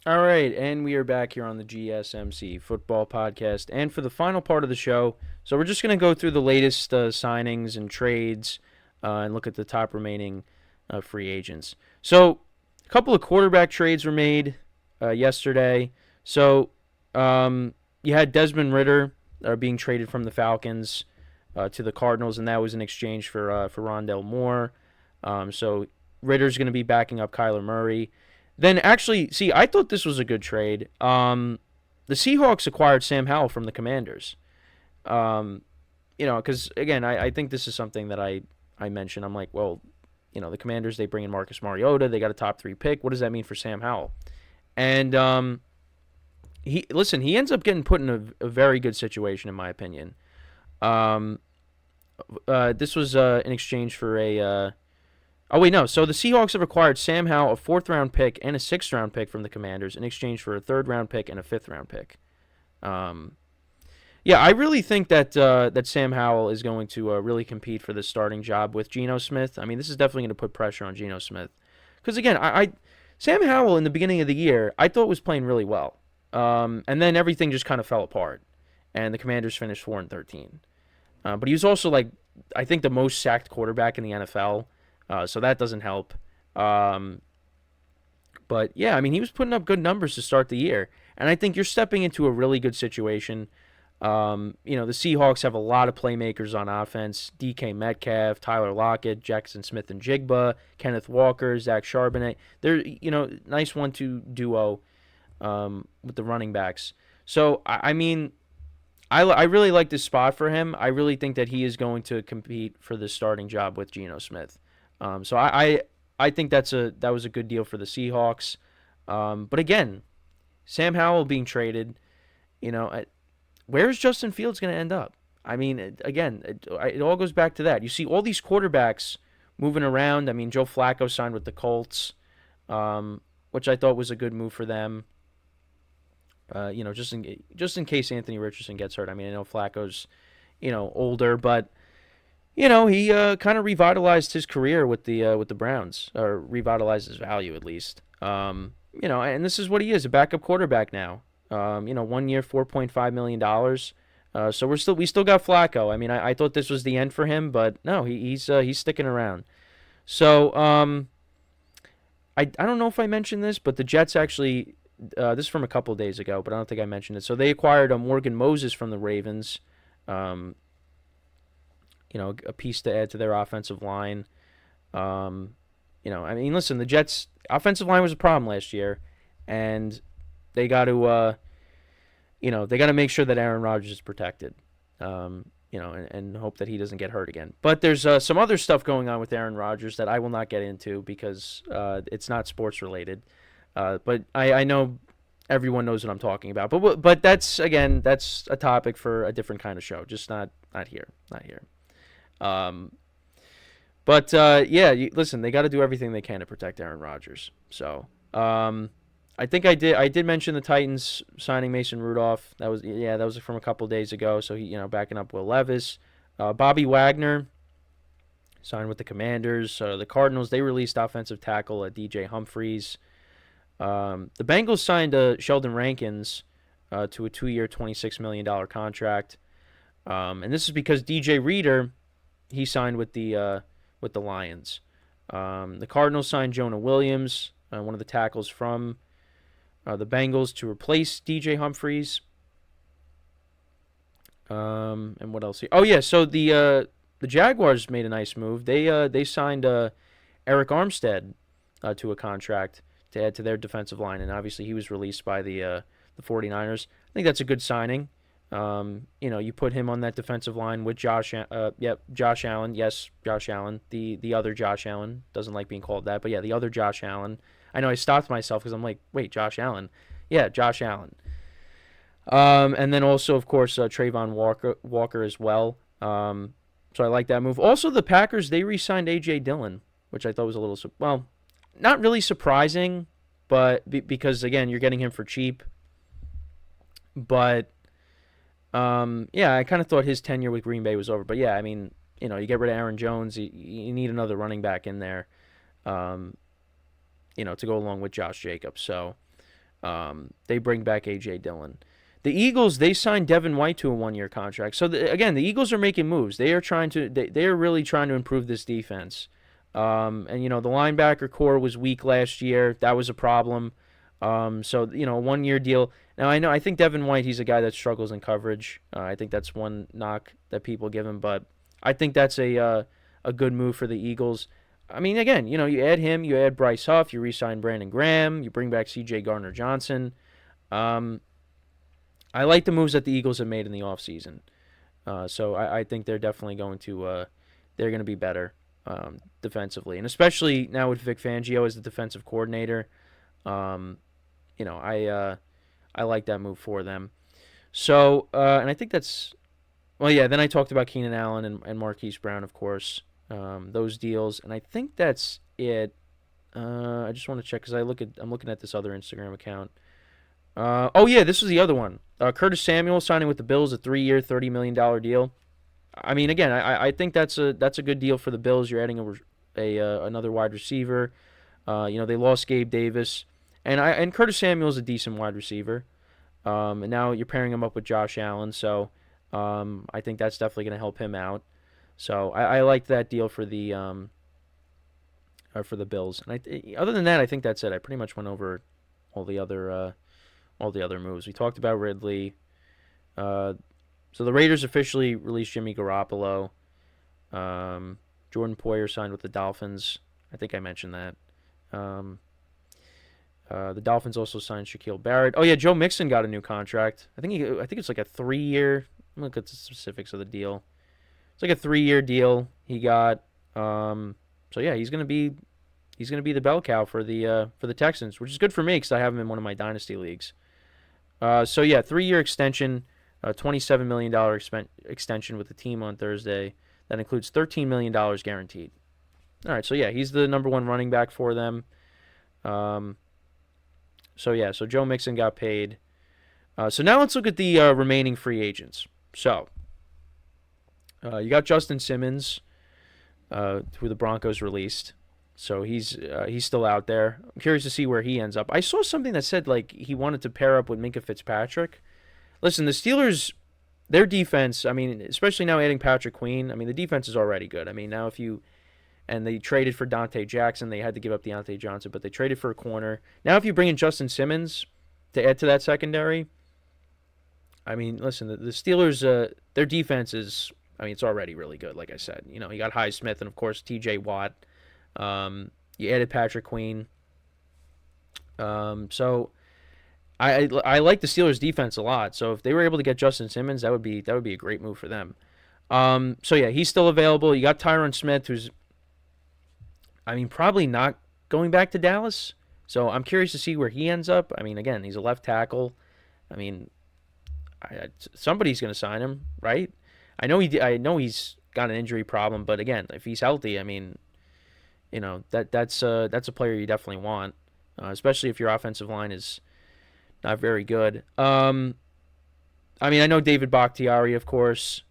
All right, and we are back here on the GSMC Football Podcast. And for the final part of the show, so we're just going to go through the latest signings and trades and look at the top remaining free agents. So, a couple of quarterback trades were made yesterday. So, you had Desmond Ritter being traded from the Falcons to the Cardinals, and that was in exchange for Rondell Moore. So, Ritter's going to be backing up Kyler Murray. Then actually, see, I thought this was a good trade. The Seahawks acquired Sam Howell from the Commanders. Um, because again, I think this is something that I mentioned. I'm like, well, the Commanders, they bring in Marcus Mariota. They got a top 3 pick. What does that mean for Sam Howell? And he ends up getting put in a very good situation in my opinion. Um, this was in exchange for a. Oh wait, no. So the Seahawks have acquired Sam Howell, a 4th-round pick and a 6th-round pick from the Commanders in exchange for a 3rd-round pick and a 5th-round pick. Um, yeah, I really think that Sam Howell is going to really compete for the starting job with Geno Smith. I mean, this is definitely going to put pressure on Geno Smith because again, Sam Howell in the beginning of the year I thought was playing really well, and then everything just kind of fell apart, and the Commanders finished 4-13. But he was also like I think the most sacked quarterback in the NFL. So that doesn't help. Um, but yeah, I mean, he was putting up good numbers to start the year. And I think you're stepping into a really good situation. The Seahawks have a lot of playmakers on offense. DK Metcalf, Tyler Lockett, Jackson Smith and Jigba, Kenneth Walker, Zach Charbonnet. They're, nice 1-2 duo with the running backs. So, I mean, I really like this spot for him. I really think that he is going to compete for the starting job with Geno Smith. So I think that was a good deal for the Seahawks. But again, Sam Howell being traded, where's Justin Fields going to end up? I mean, it all goes back to that. You see all these quarterbacks moving around. I mean, Joe Flacco signed with the Colts, which I thought was a good move for them. Just in case Anthony Richardson gets hurt. I mean, I know Flacco's, older, but he kind of revitalized his career with the Browns, or revitalized his value at least. And this is what he is, a backup quarterback now. 1 year, $4.5 million. So we still got Flacco. I mean, I thought this was the end for him, but no, he's sticking around. So I don't know if I mentioned this, but the Jets actually this is from a couple of days ago, but I don't think I mentioned it. So they acquired a Morgan Moses from the Ravens. Um, a piece to add to their offensive line. I mean, listen, the Jets' offensive line was a problem last year, and they got to, they got to make sure that Aaron Rodgers is protected, and hope that he doesn't get hurt again. But there's some other stuff going on with Aaron Rodgers that I will not get into because it's not sports related. But I know everyone knows what I'm talking about. But that's a topic for a different kind of show, just not here, not here. Um, listen, they got to do everything they can to protect Aaron Rodgers. So, I think I did mention the Titans signing Mason Rudolph. That was from a couple days ago. So he, backing up Will Levis. Bobby Wagner signed with the Commanders. The Cardinals, they released offensive tackle DJ Humphries. The Bengals signed Sheldon Rankins to a 2-year, $26 million contract. And this is because DJ Reader, he signed with the Lions. The Cardinals signed Jonah Williams, one of the tackles from the Bengals, to replace DJ Humphries. And what else? Oh yeah, so the Jaguars made a nice move. They signed Eric Armstead to a contract to add to their defensive line, and obviously he was released by the 49ers. I think that's a good signing. You put him on that defensive line with Josh Allen. Yes, Josh Allen. The other Josh Allen. Doesn't like being called that, but yeah, the other Josh Allen. I know I stopped myself because I'm like, wait, Josh Allen. Yeah, Josh Allen. And then also, of course, Trayvon Walker as well. So I like that move. Also, the Packers, they re-signed A.J. Dillon, which I thought was a little, not really surprising, but because, again, you're getting him for cheap. But I kind of thought his tenure with Green Bay was over. But yeah, I mean, you get rid of Aaron Jones, you need another running back in there, to go along with Josh Jacobs. So, They bring back A.J. Dillon. The Eagles, they signed Devin White to a 1-year contract. So again, the Eagles are making moves. They are really trying to improve this defense. And the linebacker core was weak last year. That was a problem. So 1-year deal. Now I think Devin White, he's a guy that struggles in coverage. I think that's one knock that people give him, but I think that's a good move for the Eagles. I mean, again, you add him, you add Bryce Huff, you re-sign Brandon Graham, you bring back C.J. Gardner-Johnson. I like the moves that the Eagles have made in the offseason. So I think they're definitely going to be better defensively, and especially now with Vic Fangio as the defensive coordinator. I like that move for them. So and I think that's then I talked about Keenan Allen and Marquise Brown, of course, those deals, and I think that's it. I just want to check because I'm looking at this other Instagram account. This was the other one. Curtis Samuel signing with the Bills, a 3-year, $30 million deal. I mean, again, I think that's a good deal for the Bills. You're adding another wide receiver. They lost Gabe Davis, and Curtis Samuel's a decent wide receiver. And now you're pairing him up with Josh Allen, so I think that's definitely going to help him out. So I liked that deal for the Bills. And other than that, I think that's it. I pretty much went over all the other moves. We talked about Ridley. So the Raiders officially released Jimmy Garoppolo. Jordan Poyer signed with the Dolphins. I think I mentioned that. The Dolphins also signed Shaquille Barrett. Oh yeah, Joe Mixon got a new contract. I think it's like a 3-year. I'm look at the specifics of the deal. It's like a 3-year deal he got. So yeah, he's gonna be the bell cow for the Texans, which is good for me because I have him in one of my dynasty leagues. 3-year extension, $27 million extension with the team on Thursday. That includes $13 million guaranteed. All right, so yeah, he's the number 1 running back for them. So Joe Mixon got paid. So now let's look at the remaining free agents. So you got Justin Simmons, who the Broncos released. So he's still out there. I'm curious to see where he ends up. I saw something that said like he wanted to pair up with Minkah Fitzpatrick. Listen, the Steelers, their defense, I mean, especially now adding Patrick Queen, I mean, the defense is already good. I mean, now and they traded for Dante Jackson. They had to give up Deontay Johnson, but they traded for a corner. Now if you bring in Justin Simmons to add to that secondary, I mean, listen, the Steelers, their defense is, I mean, it's already really good, like I said. You got Highsmith and, of course, T.J. Watt. You added Patrick Queen. So I like the Steelers' defense a lot. So if they were able to get Justin Simmons, that would be a great move for them. He's still available. You got Tyron Smith, who's, I mean, probably not going back to Dallas. So I'm curious to see where he ends up. I mean, again, he's a left tackle. I mean, somebody's going to sign him, right? I know he's got an injury problem, but again, if he's healthy, I mean, that's a player you definitely want, especially if your offensive line is not very good. I mean, I know David Bakhtiari, of course.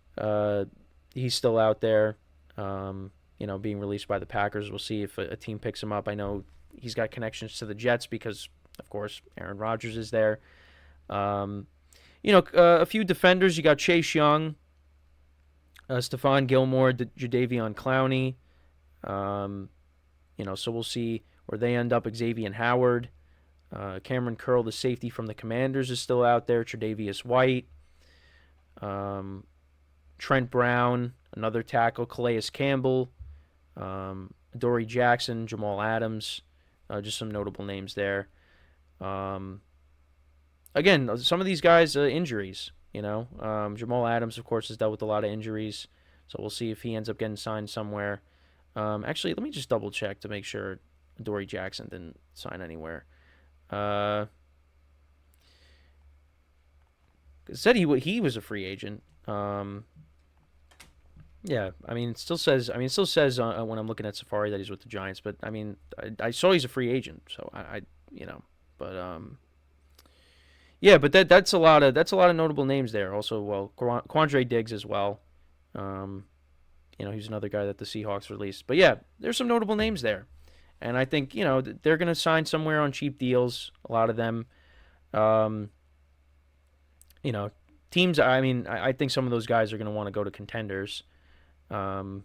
He's still out there, being released by the Packers. We'll see if a team picks him up. I know he's got connections to the Jets because, of course, Aaron Rodgers is there. A few defenders. You got Chase Young, Stephon Gilmore, Jadeveon Clowney. So we'll see where they end up. Xavier Howard. Cameron Curl, the safety from the Commanders, is still out there. Tre'Davious White. Trent Brown, another tackle. Calais Campbell. Dory Jackson, Jamal Adams. Just some notable names there. Again, some of these guys, injuries. Jamal Adams, of course, has dealt with a lot of injuries. So we'll see if he ends up getting signed somewhere. Actually, let me just double check to make sure Dory Jackson didn't sign anywhere. It said he was a free agent. Yeah, I mean, it still says when I'm looking at Safari that he's with the Giants, but I mean, I saw he's a free agent, so but that's a lot of notable names there. Also, well, Quandre Diggs as well. He's another guy that the Seahawks released. But yeah, there's some notable names there. And I think, they're going to sign somewhere on cheap deals, a lot of them. Um, you know, teams. I mean, I think some of those guys are going to want to go to contenders. Um,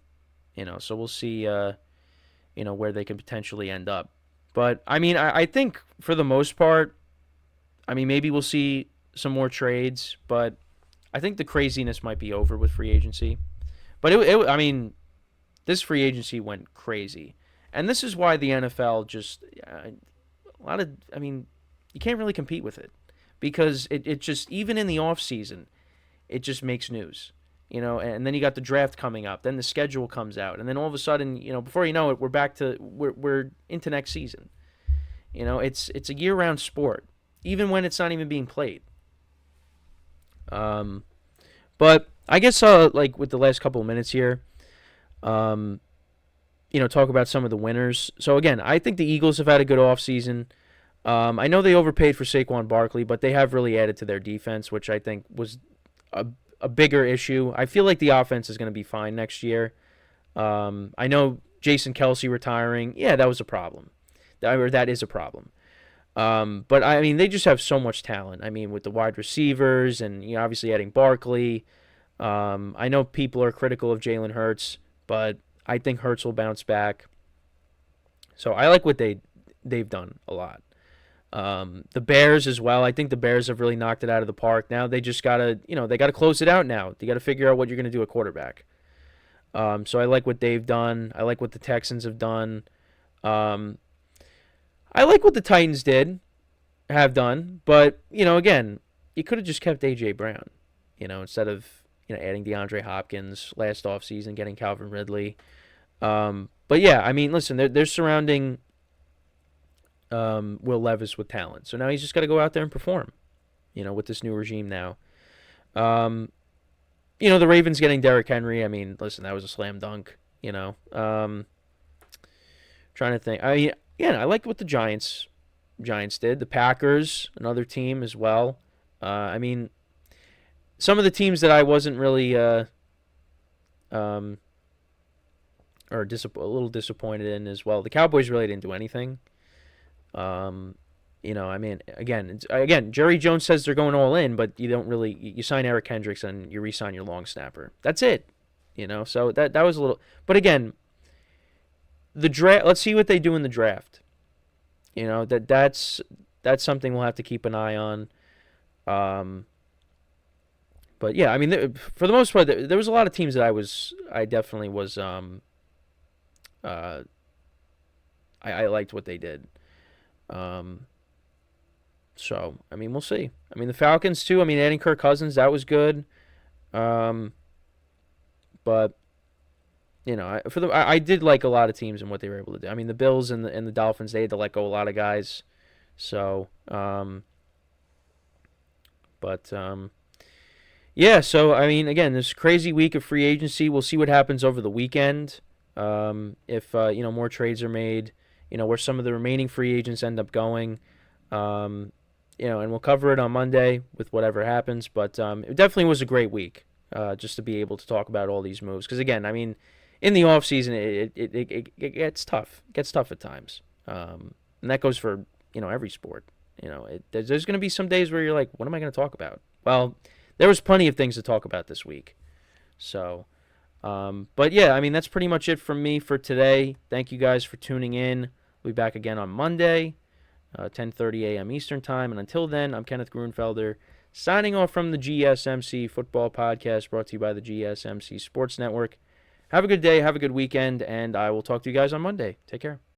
so we'll see. Where they can potentially end up. But I mean, I think for the most part, I mean, maybe we'll see some more trades, but I think the craziness might be over with free agency. But I mean, this free agency went crazy, and this is why the NFL just a lot of. I mean, you can't really compete with it because it just even in the off season, it just makes news. And then you got the draft coming up, then the schedule comes out, and then all of a sudden, before you know it, we're into next season. It's a year-round sport, even when it's not even being played. But I guess like with the last couple of minutes here, talk about some of the winners. So again, I think the Eagles have had a good offseason. I know they overpaid for Saquon Barkley, but they have really added to their defense, which I think was a bigger issue. I feel like the offense is going to be fine next year. I know Jason Kelce retiring. Yeah, that was a problem. That is a problem. But I mean, they just have so much talent. I mean, with the wide receivers and obviously adding Barkley. I know people are critical of Jalen Hurts, but I think Hurts will bounce back. So I like what they've done a lot. The Bears as well. I think the Bears have really knocked it out of the park. Now they just gotta, they gotta close it out now. They gotta figure out what you're gonna do at quarterback. So I like what they've done. I like what the Texans have done. I like what the Titans have done. But again, you could have just kept AJ Brown, instead of adding DeAndre Hopkins last offseason, getting Calvin Ridley. But yeah, I mean, listen, they're surrounding Will Levis with talent. So now he's just got to go out there and perform, with this new regime now. The Ravens getting Derrick Henry. I mean, listen, that was a slam dunk, Trying to think. I mean, yeah, I liked what the Giants did. The Packers, another team as well. I mean, some of the teams that I wasn't really a little disappointed in as well. The Cowboys really didn't do anything. I mean, again, Jerry Jones says they're going all in, but you don't really. You sign Eric Kendricks and you re-sign your long snapper. That's it. So that was a little. But again, the draft. Let's see what they do in the draft. That's something we'll have to keep an eye on. But yeah, I mean, for the most part, there was a lot of teams that I definitely was. I liked what they did. So I mean, we'll see. I mean, the Falcons too. I mean, adding Kirk Cousins, that was good. But I did like a lot of teams and what they were able to do. I mean, the Bills and the Dolphins, they had to let go a lot of guys. So, yeah. So I mean, again, this crazy week of free agency. We'll see what happens over the weekend. If more trades are made, where some of the remaining free agents end up going, and we'll cover it on Monday with whatever happens. But it definitely was a great week, just to be able to talk about all these moves. Because again, I mean, in the off season, it gets tough. It gets tough at times, and that goes for every sport. There's going to be some days where you're like, what am I going to talk about? Well, there was plenty of things to talk about this week. So. But yeah, I mean, that's pretty much it from me for today. Thank you guys for tuning in. We'll be back again on Monday, 10:30 a.m. Eastern Time. And until then, I'm Kenneth Grunfelder, signing off from the GSMC Football Podcast, brought to you by the GSMC Sports Network. Have a good day, have a good weekend, and I will talk to you guys on Monday. Take care.